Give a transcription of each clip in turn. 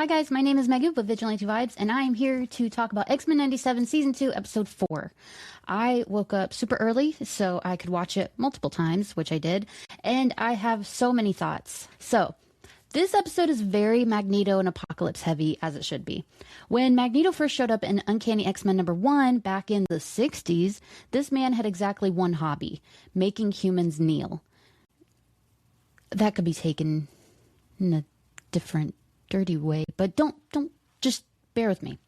guys, my name is Megup with Vigilante Vibes, and I am here to talk about X-Men 97 Season 2, Episode 4. I woke up super early so I could watch it multiple times, which I did, and I have so many thoughts. So, this episode is very Magneto and Apocalypse heavy, as it should be. When Magneto first showed up in Uncanny X-Men number 1 back in the 60s, this man had exactly one hobby: making humans kneel. That could be taken in a different, dirty way, but don't just bear with me.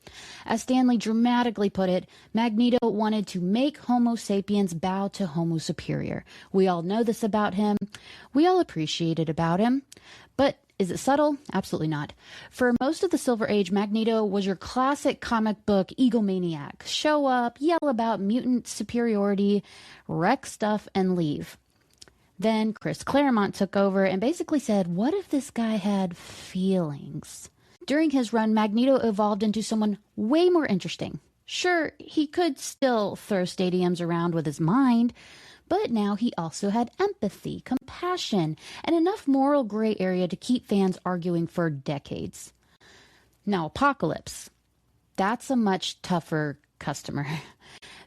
As Stan Lee dramatically put it, Magneto wanted to make Homo sapiens bow to Homo superior. We all know this about him. We all appreciate it about him. But is it subtle? Absolutely not. For most of the Silver Age, Magneto was your classic comic book egomaniac. Show up, yell about mutant superiority, wreck stuff, and leave. Then Chris Claremont took over and basically said, what if this guy had feelings? During his run, Magneto evolved into someone way more interesting. Sure, he could still throw stadiums around with his mind, but now he also had empathy, compassion, and enough moral gray area to keep fans arguing for decades. Now, Apocalypse. That's a much tougher customer.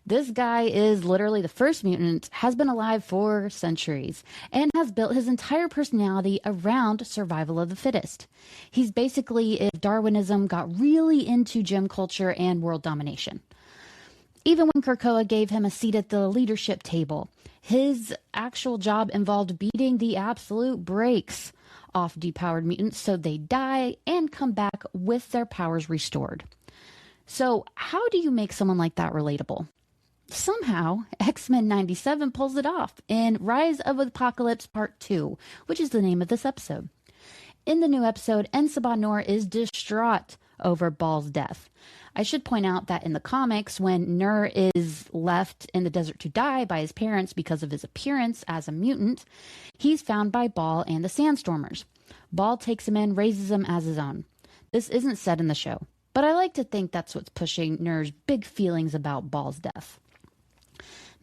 This guy is literally the first mutant, has been alive for centuries, and has built his entire personality around survival of the fittest. He's basically if Darwinism got really into gym culture and world domination. Even when Krakoa gave him a seat at the leadership table, his actual job involved beating the absolute brakes off depowered mutants so they die and come back with their powers restored. So how do you make someone like that relatable? Somehow, X-Men 97 pulls it off in Rise of Apocalypse Part 2, which is the name of this episode. In the new episode, En-Sabah Nur is distraught over Baal's death. I should point out that in the comics, when Nur is left in the desert to die by his parents because of his appearance as a mutant, he's found by Baal and the Sandstormers. Baal takes him in, raises him as his own. This isn't said in the show, but I like to think that's what's pushing Nur's big feelings about Baal's death.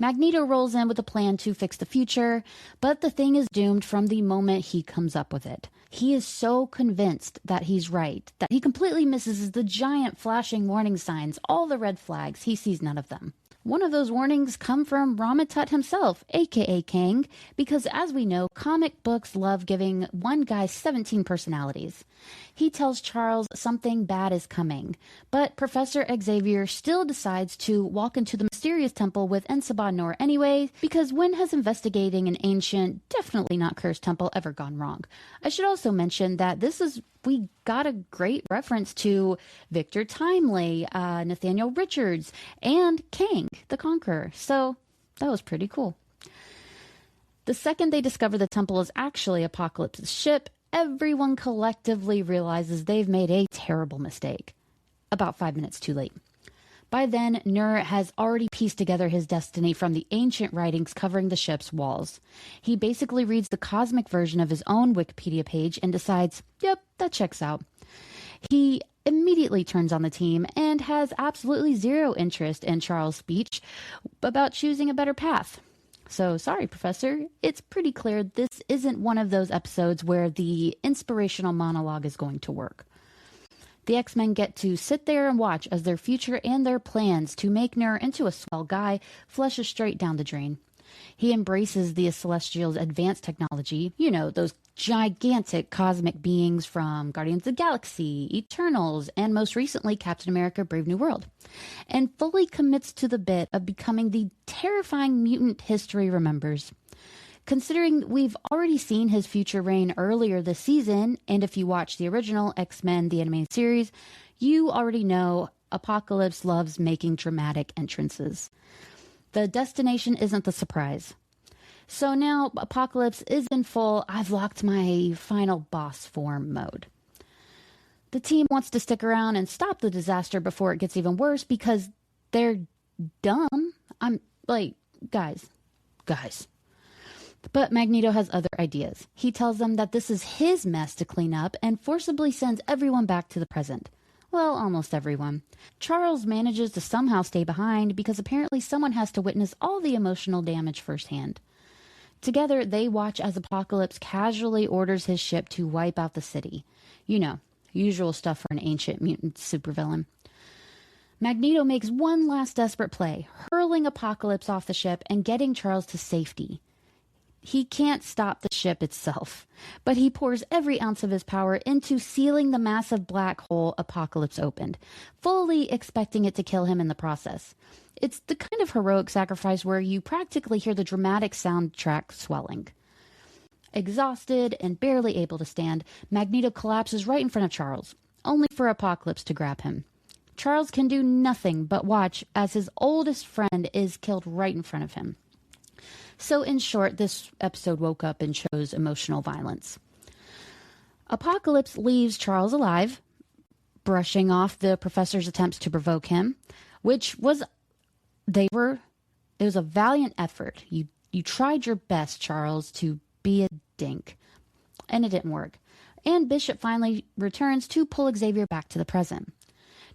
Magneto rolls in with a plan to fix the future, but the thing is doomed from the moment he comes up with it. He is so convinced that he's right, that he completely misses the giant flashing warning signs, all the red flags. He sees none of them. One of those warnings come from Ramatut himself, aka Kang, because as we know, comic books love giving one guy 17 personalities. He tells Charles something bad is coming, but Professor Xavier still decides to walk into the mysterious temple with En-Sabah Nur anyway, because when has investigating an ancient, definitely not cursed temple ever gone wrong? I should also mention that we got a great reference to Victor Timely, Nathaniel Richards, and Kang the Conqueror. So that was pretty cool. The second they discover the temple is actually Apocalypse's ship, everyone collectively realizes they've made a terrible mistake. About 5 minutes too late. By then, Nur has already pieced together his destiny from the ancient writings covering the ship's walls. He basically reads the cosmic version of his own Wikipedia page and decides, yep, that checks out. He immediately turns on the team and has absolutely zero interest in Charles' speech about choosing a better path. So, sorry, Professor, it's pretty clear this isn't one of those episodes where the inspirational monologue is going to work. The X-Men get to sit there and watch as their future and their plans to make Nur into a swell guy flushes straight down the drain. He embraces the Celestials' advanced technology, you know, those gigantic cosmic beings from Guardians of the Galaxy, Eternals, and most recently Captain America: Brave New World, and fully commits to the bit of becoming the terrifying mutant history remembers. Considering we've already seen his future reign earlier this season, and if you watch the original X-Men, the animated series, you already know Apocalypse loves making dramatic entrances. The destination isn't the surprise. So now Apocalypse is in full I've locked my final boss form mode. The team wants to stick around and stop the disaster before it gets even worse because they're dumb. I'm like, guys. But Magneto has other ideas. He tells them that this is his mess to clean up and forcibly sends everyone back to the present. Well, almost everyone. Charles manages to somehow stay behind because apparently someone has to witness all the emotional damage firsthand. Together, they watch as Apocalypse casually orders his ship to wipe out the city. You know, Usual stuff for an ancient mutant supervillain. Magneto makes one last desperate play, hurling Apocalypse off the ship and getting Charles to safety. He can't stop the ship itself, but he pours every ounce of his power into sealing the massive black hole Apocalypse opened, fully expecting it to kill him in the process. It's the kind of heroic sacrifice where you practically hear the dramatic soundtrack swelling. Exhausted and barely able to stand, Magneto collapses right in front of Charles, only for Apocalypse to grab him. Charles can do nothing but watch as his oldest friend is killed right in front of him. So in short, this episode woke up and chose emotional violence. Apocalypse leaves Charles alive, brushing off the professor's attempts to provoke him, it was a valiant effort. You tried your best, Charles, to be a dink, and it didn't work. And Bishop finally returns to pull Xavier back to the present.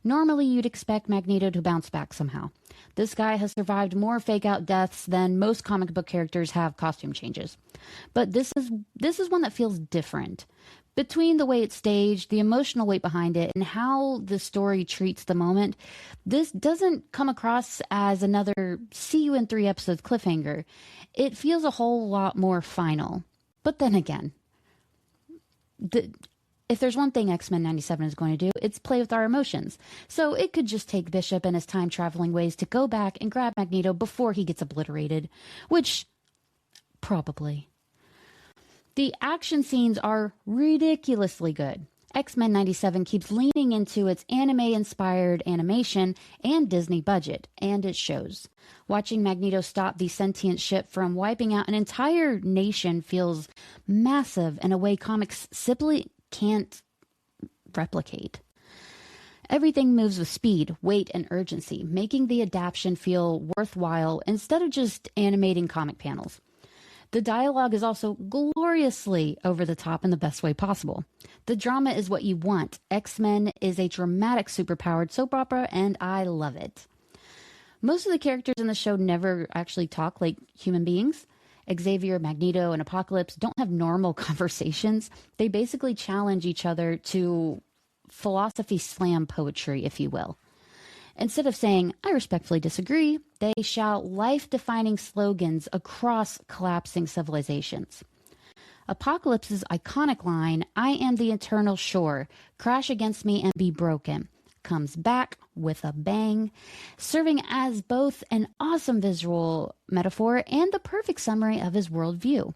Normally, you'd expect Magneto to bounce back somehow. This guy has survived more fake-out deaths than most comic book characters have costume changes. But this is one that feels different. Between the way it's staged, the emotional weight behind it, and how the story treats the moment, this doesn't come across as another see you in 3 episodes cliffhanger. It feels a whole lot more final. But then again, if there's one thing X-Men 97 is going to do, it's play with our emotions. So it could just take Bishop and his time-traveling ways to go back and grab Magneto before he gets obliterated. Which, probably. The action scenes are ridiculously good. X-Men 97 keeps leaning into its anime-inspired animation and Disney budget, and it shows. Watching Magneto stop the sentient ship from wiping out an entire nation feels massive in a way comics simply can't replicate. Everything moves with speed, weight, and urgency, making the adaptation feel worthwhile instead of just animating comic panels. The dialogue is also gloriously over the top in the best way possible. The drama is what you want. X-Men is a dramatic, superpowered soap opera, and I love it. Most of the characters in the show never actually talk like human beings. Xavier, Magneto, and Apocalypse don't have normal conversations. They basically challenge each other to philosophy slam poetry, if you will. Instead of saying, I respectfully disagree, they shout life-defining slogans across collapsing civilizations. Apocalypse's iconic line, I am the eternal shore, crash against me and be broken, comes back with a bang, serving as both an awesome visual metaphor and the perfect summary of his worldview.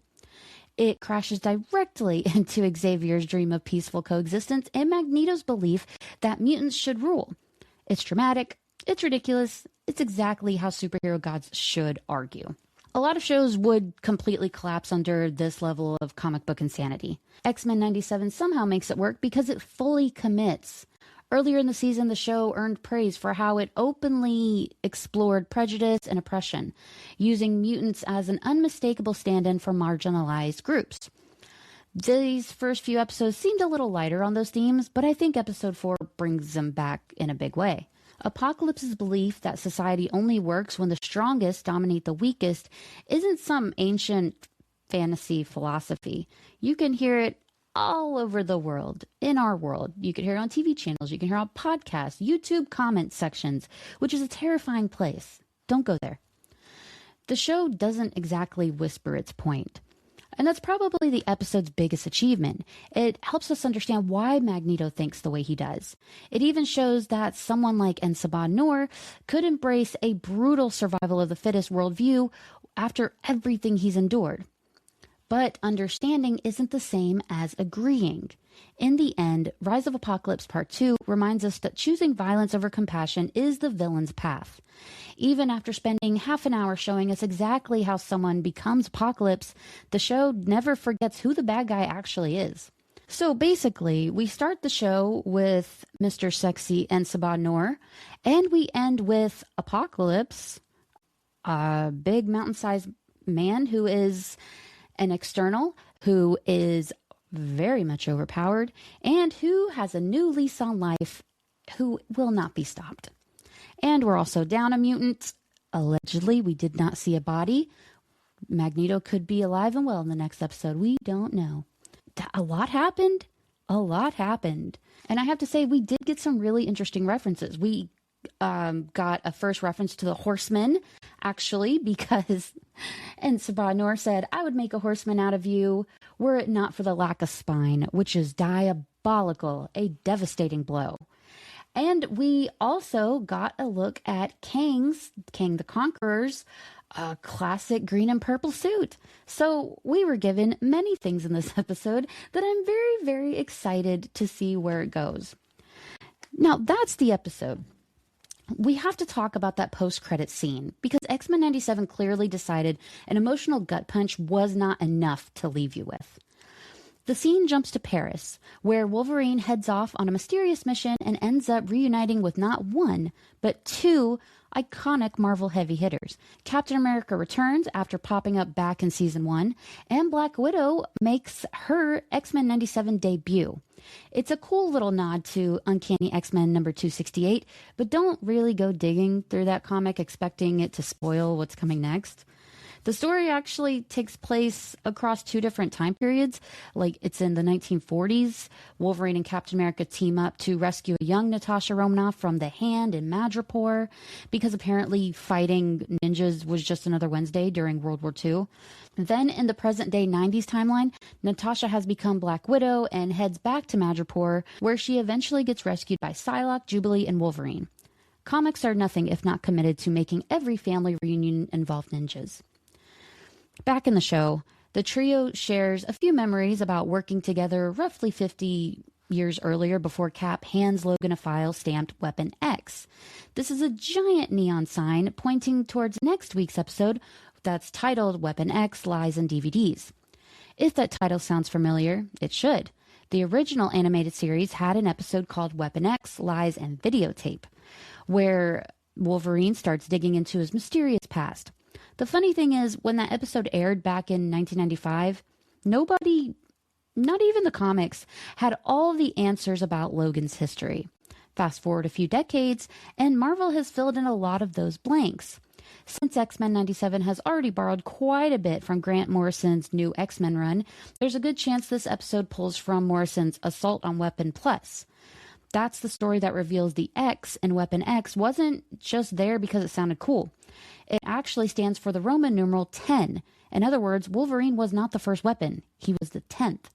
It crashes directly into Xavier's dream of peaceful coexistence and Magneto's belief that mutants should rule. It's dramatic, it's ridiculous, it's exactly how superhero gods should argue. A lot of shows would completely collapse under this level of comic book insanity. X-Men 97 somehow makes it work because it fully commits. Earlier in the season, the show earned praise for how it openly explored prejudice and oppression, using mutants as an unmistakable stand-in for marginalized groups. These first few episodes seemed a little lighter on those themes, but I think episode 4 brings them back in a big way. Apocalypse's belief that society only works when the strongest dominate the weakest isn't some ancient fantasy philosophy. You can hear it all over the world, in our world. You can hear it on TV channels, you can hear it on podcasts, YouTube comment sections, which is a terrifying place. Don't go there. The show doesn't exactly whisper its point. And that's probably the episode's biggest achievement. It helps us understand why Magneto thinks the way he does. It even shows that someone like Ensabah Noor could embrace a brutal survival of the fittest worldview after everything he's endured. But understanding isn't the same as agreeing. In the end, Rise of Apocalypse Part 2 reminds us that choosing violence over compassion is the villain's path. Even after spending half an hour showing us exactly how someone becomes Apocalypse, the show never forgets who the bad guy actually is. So basically, we start the show with Mr. Sexy Ensabah Noor, and we end with Apocalypse, a big mountain-sized man who is an external, who is very much overpowered, and who has a new lease on life, who will not be stopped. And we're also down a mutant. Allegedly, we did not see a body. Magneto could be alive and well in the next episode. We don't know. A lot happened. a lot happened. And I have to say, we did get some really interesting references. We got a first reference to the Horsemen, actually, because, and Sabah Noor said, I would make a horseman out of you were it not for the lack of spine, which is diabolical, a devastating blow. And we also got a look at Kang the Conqueror's classic green and purple suit. So we were given many things in this episode that I'm very, very excited to see where it goes. Now, that's the episode. We have to talk about that post-credit scene because X-Men 97 clearly decided an emotional gut punch was not enough to leave you with. The scene jumps to Paris, where Wolverine heads off on a mysterious mission and ends up reuniting with not one, but two iconic Marvel heavy hitters. Captain America returns after popping up back in Season 1, and Black Widow makes her X-Men 97 debut. It's a cool little nod to Uncanny X-Men number 268, but don't really go digging through that comic expecting it to spoil what's coming next. The story actually takes place across two different time periods. Like, it's in the 1940s. Wolverine and Captain America team up to rescue a young Natasha Romanoff from the Hand in Madripoor because apparently fighting ninjas was just another Wednesday during World War II. Then in the present-day 90s timeline, Natasha has become Black Widow and heads back to Madripoor, where she eventually gets rescued by Psylocke, Jubilee, and Wolverine. Comics are nothing if not committed to making every family reunion involve ninjas. Back in the show, the trio shares a few memories about working together roughly 50 years earlier before Cap hands Logan a file stamped Weapon X. This is a giant neon sign pointing towards next week's episode that's titled Weapon X Lies in DVDs. If that title sounds familiar, it should. The original animated series had an episode called Weapon X Lies and Videotape, where Wolverine starts digging into his mysterious past. The funny thing is, when that episode aired back in 1995, nobody, not even the comics, had all the answers about Logan's history. Fast forward a few decades, and Marvel has filled in a lot of those blanks. Since X-Men 97 has already borrowed quite a bit from Grant Morrison's new X-Men run, there's a good chance this episode pulls from Morrison's Assault on Weapon Plus. That's the story that reveals the X in Weapon X wasn't just there because it sounded cool. It actually stands for the Roman numeral 10. In other words, Wolverine was not the first weapon. He was the 10th.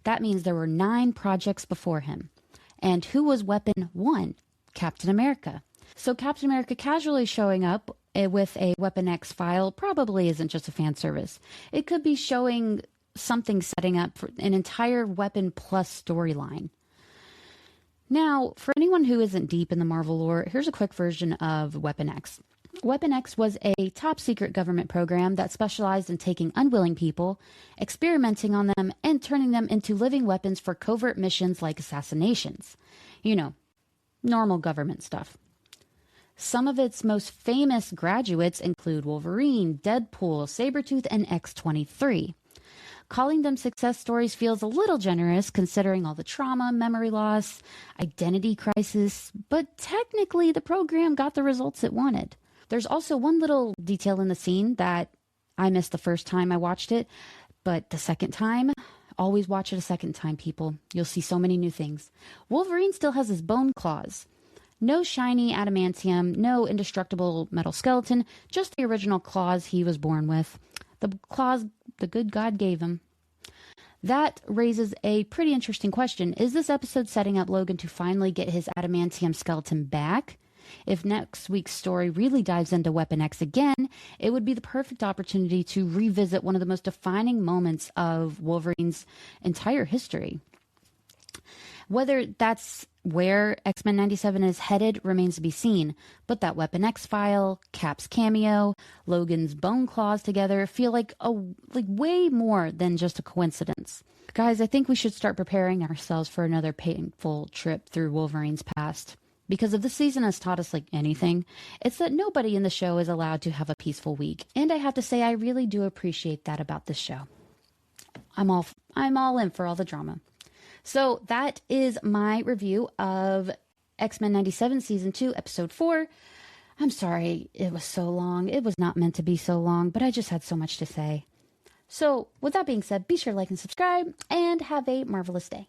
That means there were 9 projects before him. And who was Weapon 1? Captain America. So Captain America casually showing up with a Weapon X file probably isn't just a fan service. It could be showing something setting up for an entire Weapon Plus storyline. Now, for anyone who isn't deep in the Marvel lore, here's a quick version of Weapon X. Weapon X was a top-secret government program that specialized in taking unwilling people, experimenting on them, and turning them into living weapons for covert missions like assassinations. You know, normal government stuff. Some of its most famous graduates include Wolverine, Deadpool, Sabretooth, and X-23. Calling them success stories feels a little generous considering all the trauma, memory loss, identity crisis, but technically the program got the results it wanted. There's also one little detail in the scene that I missed the first time I watched it, but the second time, always watch it a second time, people. You'll see so many new things. Wolverine still has his bone claws. No shiny adamantium, no indestructible metal skeleton, just the original claws he was born with. The claws the good God gave him. That raises a pretty interesting question. Is this episode setting up Logan to finally get his adamantium skeleton back? If next week's story really dives into Weapon X again, it would be the perfect opportunity to revisit one of the most defining moments of Wolverine's entire history. Whether that's where X-Men 97 is headed remains to be seen, but that Weapon X file, Cap's cameo, Logan's bone claws together feel like way more than just a coincidence. Guys, I think we should start preparing ourselves for another painful trip through Wolverine's past. Because if this season has taught us anything, it's that nobody in the show is allowed to have a peaceful week. And I have to say, I really do appreciate that about this show. I'm all in for all the drama. So that is my review of X-Men 97 Season 2, Episode 4. I'm sorry it was so long. It was not meant to be so long, but I just had so much to say. So with that being said, be sure to like and subscribe, and have a marvelous day.